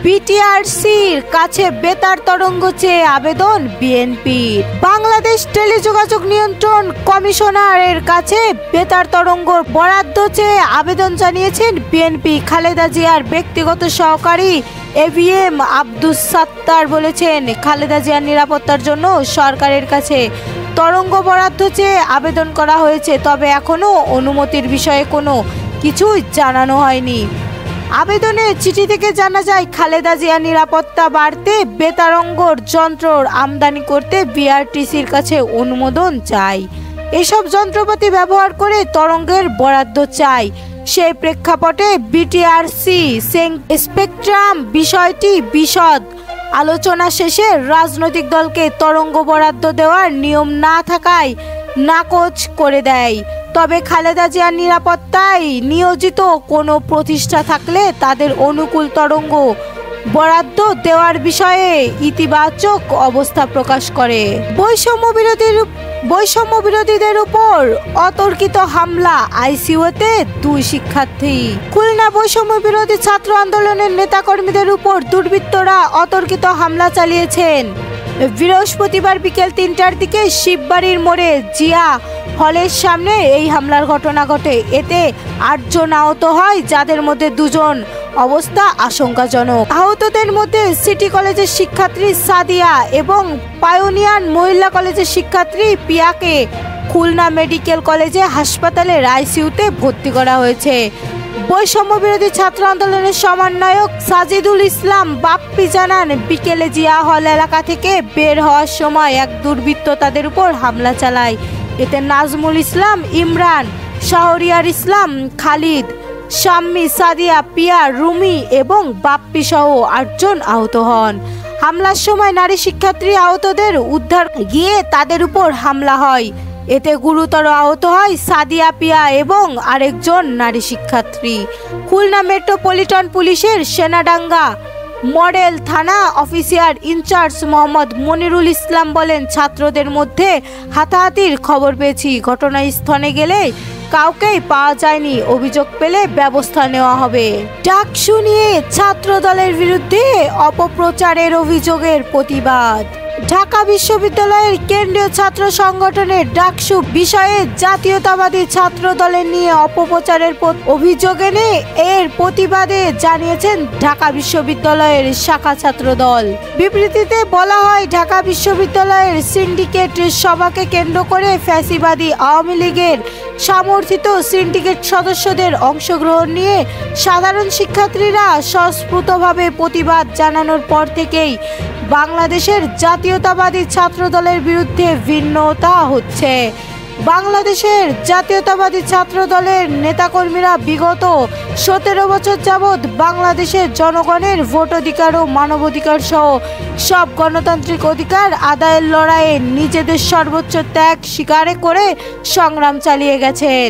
বিটিআরসির কাছে বেতার তরঙ্গ চেয়ে আবেদন বিএনপির। বাংলাদেশ টেলিযোগাযোগ নিয়ন্ত্রণ কমিশনারের কাছে বেতার তরঙ্গ বরাদ্দ চেয়ে আবেদন জানিয়েছেন বিএনপি। খালেদা জিয়ার ব্যক্তিগত সহকারী এভিএম আব্দুস সাত্তার বলেছেন, খালেদা জিয়ার নিরাপত্তার জন্য সরকারের কাছে তরঙ্গ বরাদ্দ চেয়ে আবেদন করা হয়েছে, তবে এখনো অনুমতির বিষয়ে কোনো কিছুই জানানো হয়নি। আবেদনের চিঠি থেকে জানা যায়, খালেদা জিয়ার নিরাপত্তা বাড়তে বেতারঙ্গর যন্ত্র আমদানি করতে বিআরটিসির কাছে অনুমোদন চাই। এসব যন্ত্রপাতি ব্যবহার করে তরঙ্গের বরাদ্দ চাই। সেই প্রেক্ষাপটে বিটিআরসি স্পেকট্রাম বিষয়টি বিশদ আলোচনা শেষে রাজনৈতিক দলকে তরঙ্গ বরাদ্দ দেওয়ার নিয়ম না থাকায় নাকচ করে দেয়। তবে খালেদা জিয়ার নিরাপত্তায় নিয়োজিত কোনো প্রতিষ্ঠা থাকলে তাদের অনুকূল তরঙ্গ বরাদ্দ দেওয়ার বিষয়ে ইতিবাচক অবস্থা প্রকাশ করে। বৈষম্য বিরোধীদের উপর অতর্কিত হামলা, আইসিইউতে 2 শিক্ষার্থী। খুলনা বৈষম্য বিরোধী ছাত্র আন্দোলনের নেতাকর্মীদের উপর দুর্বৃত্তরা অতর্কিত হামলা চালিয়েছেন। বৃহস্পতিবার বিকেল 3টার দিকে শিববাড়ির মোড়ে জিয়া হলের সামনে এই হামলার ঘটনা ঘটে। এতে 8 জন আহত হয়, যাদের মধ্যে 2 জন অবস্থা আশঙ্কাজনক। আহতদের মধ্যে সিটি কলেজের শিক্ষার্থী সাদিয়া এবং পায়োনিয়ার মহিলা কলেজের শিক্ষার্থী পিয়াকে খুলনা মেডিকেল কলেজে হাসপাতালের আইসিইউতে ভর্তি করা হয়েছে। বৈষম্য বিরোধী ছাত্র আন্দোলনের সমন্বয়ক সাজিদুল ইসলাম বাপ্পি জানান, বিকেলে জিয়া হল এলাকা থেকে বের হওয়ার সময় এক দুর্বৃত্ত তাদের উপর হামলা চালায়। এতে নাজমুল ইসলাম, ইমরান, শাহরিয়ার ইসলাম, খালিদ, শাম্মী, সাদিয়া, পিয়া, রুমি এবং বাপ্পি সহ 8 জন আহত হন। হামলার সময় নারী শিক্ষার্থী আহতদের উদ্ধার গিয়ে তাদের উপর হামলা হয়। এতে গুরুতর আহত হয় সাদিয়া, পিয়া এবং আরেকজন নারী শিক্ষার্থী। খুলনা মেট্রোপলিটন পুলিশের সেনাডাঙ্গা মডেল থানা অফিসার ইনচার্জ মোহাম্মদ মনিরুল ইসলাম বলেন, ছাত্রদের মধ্যে হাতাহাতির খবর পেয়েছি। ঘটনাস্থলে গেলে কাউকেই পাওয়া যায়নি। অভিযোগ পেলে ব্যবস্থা নেওয়া হবে। ডাকসু নিয়ে ছাত্র দলের বিরুদ্ধে অপপ্রচারের অভিযোগের প্রতিবাদ। ঢাকা বিশ্ববিদ্যালয়ের কেন্দ্রীয় ছাত্র সংগঠনের ডাকসু বিষয়ে জাতীয়তাবাদী ছাত্র দলের নিয়ে অপপ্রচারের অভিযোগ এনে এর প্রতিবাদে জানিয়েছেন ঢাকা বিশ্ববিদ্যালয়ের শাখা ছাত্র দল। বিবৃতিতে বলা হয়, ঢাকা বিশ্ববিদ্যালয়ের সিন্ডিকেট সভাকে কেন্দ্র করে ফ্যাসিবাদী আওয়ামী লীগের সমর্থিত সিন্ডিকেট সদস্যদের অংশগ্রহণ নিয়ে সাধারণ শিক্ষার্থীরা স্বস্ফূর্তভাবে প্রতিবাদ জানানোর পর থেকেই বাংলাদেশের জাতীয়তাবাদী ছাত্র দলের বিরুদ্ধে ভিন্নতা হচ্ছে। বাংলাদেশের জাতীয়তাবাদী ছাত্র দলের নেতাকর্মীরা বিগত 17 বছর যাবৎ বাংলাদেশের জনগণের ভোটাধিকার ও মানবাধিকার সহ সব গণতান্ত্রিক অধিকার আদায়ের লড়াইয়ে নিজেদের সর্বোচ্চ ত্যাগ স্বীকার করে সংগ্রাম চালিয়ে গেছেন।